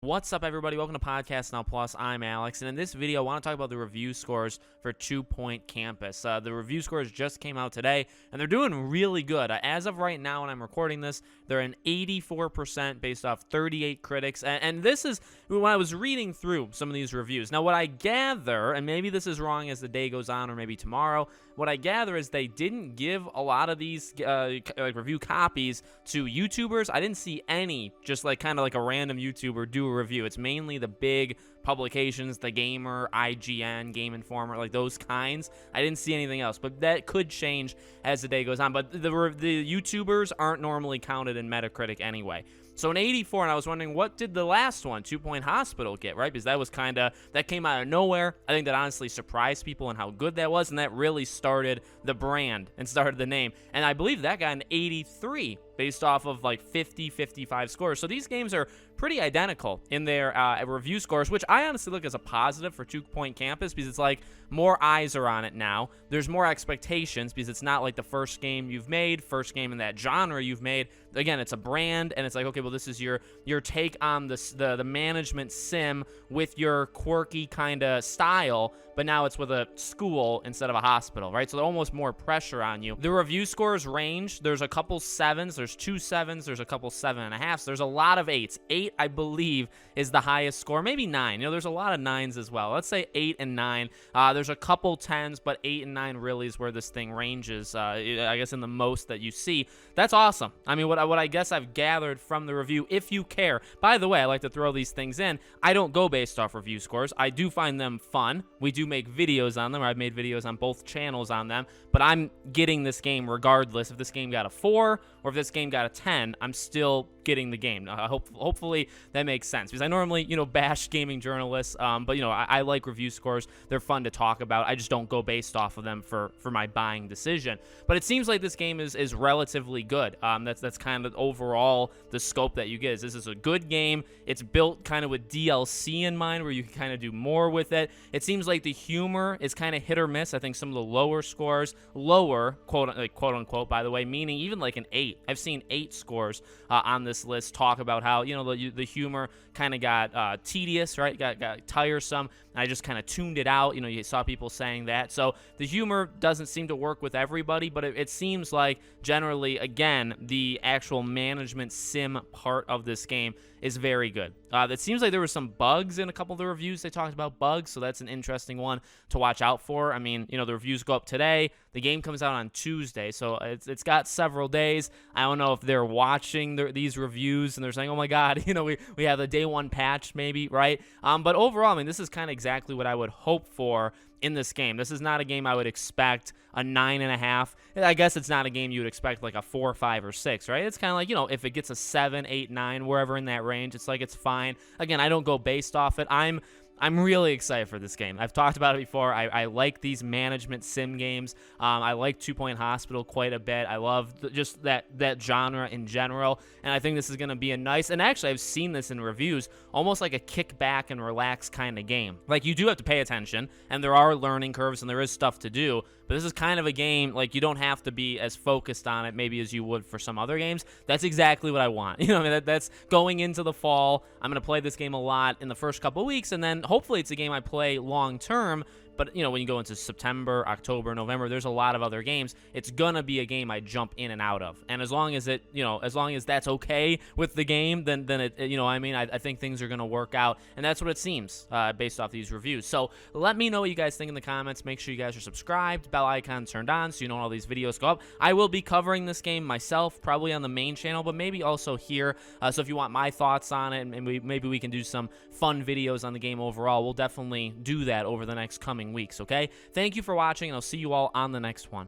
What's up, everybody? Welcome to Podcast Now Plus. I'm Alex, and in this video, I want to talk about the review scores for 2 Point Campus. The review scores just came out today, and they're doing really good. As of right now, when I'm recording this, they're an 84% based off 38 critics, and this is when I was reading through some of these reviews. Now, what I gather, and maybe this is wrong as the day goes on, or maybe tomorrow, what I gather is they didn't give a lot of these review copies to YouTubers. I didn't see any, just kind of like a random YouTuber do a review. It's mainly the big publications, The Gamer, IGN, Game Informer, like those kinds. I didn't see anything else, but that could change as the day goes on. But the YouTubers aren't normally counted in Metacritic anyway. So an 84, and I was wondering, what did the last one, 2 Point Hospital, get, right? Because that was that came out of nowhere. I think that honestly surprised people and how good that was, and that really started the brand and started the name. And I believe that got an 83 based off of like 50, 55 scores. So these games are pretty identical in their review scores, which I honestly look as a positive for 2 Point Campus, because it's like more eyes are on it now. There's more expectations because it's not like the first game you've made, first game in that genre you've made. Again, it's a brand, and it's like, okay, well, this is your take on the management sim with your quirky kind of style, but now it's with a school instead of a hospital, right? So there's almost more pressure on you. The review scores range. There's a couple 7s, there's 2 7s, there's a couple 7.5s, there's a lot of 8s. 8, I believe, is the highest score, maybe 9. You know, there's a lot of 9s as well. Let's say 8 and 9. There's a couple 10s, but 8 and 9 really is where this thing ranges, I guess, in the most that you see. That's awesome. I mean, what I guess I've gathered from the review, if you care. By the way, I like to throw these things in. I don't go based off review scores. I do find them fun. We do make videos on them, or I've made videos on both channels on them, but I'm getting this game regardless. If this game got a 4 or if this game got a 10, I'm still getting the game. Hopefully that makes sense, because I normally, bash gaming journalists, but, I like review scores. They're fun to talk about. I just don't go based off of them for my buying decision. But it seems like this game is relatively good. That's kind of overall the scope that you get. This is a good game. It's built kind of with DLC in mind, where you can kind of do more with it. It seems like the humor is kind of hit or miss. I think some of the lower scores, quote unquote, by the way, meaning even like an 8. I've seen 8 scores on this list talk about how, the humor kind of got tedious, right? Got tiresome. And I just kind of tuned it out. You saw people saying that. So the humor doesn't seem to work with everybody, but it seems like generally, again, the actual management sim part of this game is very good. It seems like there were some bugs in a couple of the reviews. They talked about bugs, so that's an interesting one to watch out for. I mean, the reviews go up today. The game comes out on Tuesday, so it's got several days. I don't know if they're watching these reviews and they're saying, oh my God, we have the day 1 patch maybe, right? But overall, I mean, this is kind of exactly what I would hope for in this game. This is not a game I would expect a 9.5. I guess it's not a game you would expect like a 4, 5, or 6, right? It's kind of like, if it gets a 7, 8, 9, wherever in that range, it's like it's fine. Again, I don't go based off it. I'm really excited for this game. I've talked about it before. I like these management sim games. I like 2 Point Hospital quite a bit. I love just that genre in general, and I think this is going to be a nice, and actually I've seen this in reviews, almost like a kick back and relax kind of game. Like, you do have to pay attention, and there are learning curves, and there is stuff to do, but this is kind of a game, like, you don't have to be as focused on it maybe as you would for some other games. That's exactly what I want. That's going into the fall. I'm going to play this game a lot in the first couple of weeks, and then hopefully it's a game I play long term. But, when you go into September, October, November, there's a lot of other games. It's going to be a game I jump in and out of. And as long as as long as that's okay with the game, then it, I think things are going to work out. And that's what it seems based off these reviews. So let me know what you guys think in the comments. Make sure you guys are subscribed, bell icon turned on, so you know when all these videos go up. I will be covering this game myself, probably on the main channel, but maybe also here. So if you want my thoughts on it, and maybe we can do some fun videos on the game overall, we'll definitely do that over the next coming weeks, okay? Thank you for watching, and I'll see you all on the next one.